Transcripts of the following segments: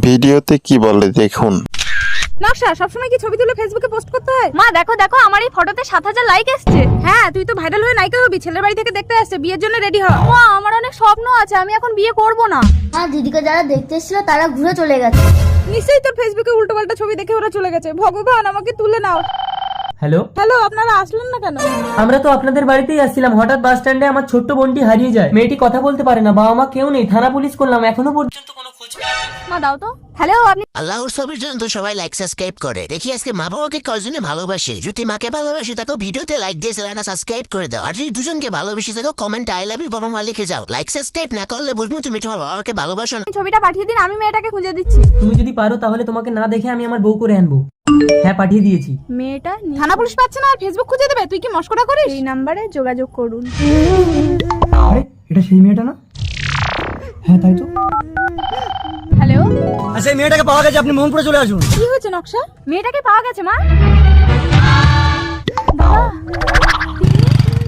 ভিডিওতে কি বলে দেখুন। নকশা সবসময় কি ছবি তুলে ফেসবুকে পোস্ট করতে হয়? মা দেখো দেখো আমার এই ফটোতে 7000 লাইক এসেছে। হ্যাঁ, তুই তো ভাইরাল হয়ে নায়িকা হবি। ছেলের বাড়ি থেকে দেখতে আসছে, বিয়ের জন্য রেডি হ। মা আমার অনেক স্বপ্ন আছে, আমি এখন বিয়ে করব না। হ্যাঁ, দিদিকে যারা দেখতে এসেছিল তারা ঘুরে চলে গেছে। নিশ্চয়ই তোর ফেসবুকে উল্টোপাল্টা ছবি দেখে ওরা চলে গেছে। ভগবান, আমাকে তুলে নাও। হ্যালো, হ্যালো, আপনারা আসলেন না কেন? আমরা তো আপনাদের বাড়িতেই আসছিলাম। হঠাৎ বাস স্ট্যান্ডে আমার ছোট্ট বোনটি হারিয়ে যায়। মেয়েটি কথা বলতে পারে না, বাবা মা কেউ নেই। থানা পুলিশ করলাম, এখনো পর্যন্ত কোনো খোঁজ পাইনি। মা দাও তো। হ্যালো, আপনি আল্লাহর ছবির জন্য তো সবাই লাইক সাবস্ক্রাইব করে। দেখি আজকে মা বাবাকে কজনে ভালোবাসে। যদি মাকে ভালোবাসে তাকে ভিডিওতে লাইক দিয়ে চ্যানেলটা সাবস্ক্রাইব করে দাও। আর যদি দুজনকে ভালোবেসে তাকে কমেন্ট আই লাভ ইউ বাবা মা লিখে যাও। লাইক সাবস্ক্রাইব না করলে বুঝবো তুমি তোমার বাবাকে ভালোবাসো না। ছবিটা পাঠিয়ে দিন, আমি মেয়েটাকে খুঁজে দিচ্ছি। তুমি যদি পারো তাহলে তোমাকে না দেখে আমি আমার বউ করে আনবো। হ্যাঁ, পাঠিয়ে দিয়েছি। মেয়েটা থানা পুলিশ পাচ্ছে না আর ফেসবুক খুঁজে দেবে? তুই কি মস্করা করিস? এই নাম্বারে যোগাযোগ করুন। আরে এটা সেই মেয়েটা না? হ্যাঁ তাই তো। হ্যালো, আচ্ছা এই মেয়েটাকে পাওয়া গেছে, আপনি মোহনপুরে চলে আসুন। কি হয়েছে নকশা? মেয়েটাকে পাওয়া গেছে মা।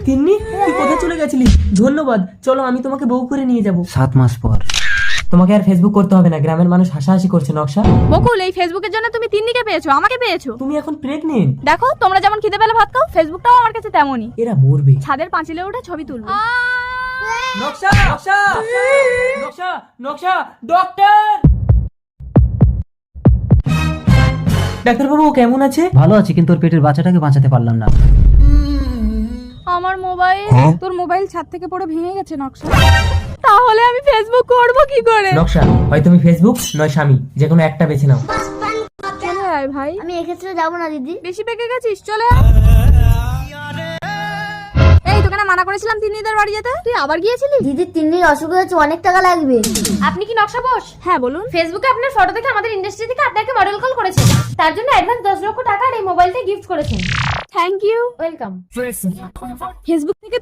তিন্নি, তুই কোথায় চলে গেছিলি? ধন্যবাদ, চলো আমি তোমাকে বউ করে নিয়ে যাব 7 মাস পর। তোমাকে আর ফেসবুক করতে হবে না, গ্রামের মানুষ হাসাহাসি করছে। নকশা, বকুল, এই ফেসবুকের জন্য তুমি তিন্নিকে পেয়েছো, আমাকে পেয়েছো। তুমি এখন প্রেগনেন্ট। দেখো তোমরা যেমন খিদে পেলে ভাত খাও, ফেসবুকটাও আমার কাছে তেমনই। এরা মরবে। ছাদের পাঁচিলে উঠে ছবি তুলবো। নকশা, নকশা, নকশা, নকশা, ডক্টর! ডাক্তারবাবু কেমন আছে? ভালো আছি, কিন্তু ওর পেটের বাচ্চাটাকে বাঁচাতে পারলাম না। আমার মোবাইল। তোর মোবাইল ছাদ থেকে পড়ে ভেঙে গেছে নকশা। তাহলে আমি ফেসবুক করব কি করে? নকশা, হয় তুমি ফেসবুক নয় স্বামী, যে কোনো একটা বেছে নাও। চলে আয় ভাই। আমি এক্ষেত্রে যাবো না দিদি। বেশি পেকে গেছিস, চলে আয়। এই তোকে না মানা করেছিলাম তিন্নিদের বাড়ি যেতে, তুই আবার গিয়েছিলি? দিদির তিন্নির অসুখ হয়েছে, অনেক টাকা লাগবে। আপনি কি নকশা বোস? হ্যাঁ বলুন। ফেসবুকে আপনার ফটো দেখে আমাদের ইন্ডাস্ট্রি থেকে আপনাকে মডেল কল করেছেন। তার জন্য অ্যাডভান্স 10 লক্ষ টাকা আর এই মোবাইলটা গিফট করেছেন। Thank you. ওয়েলকাম। ফেসবুক থেকে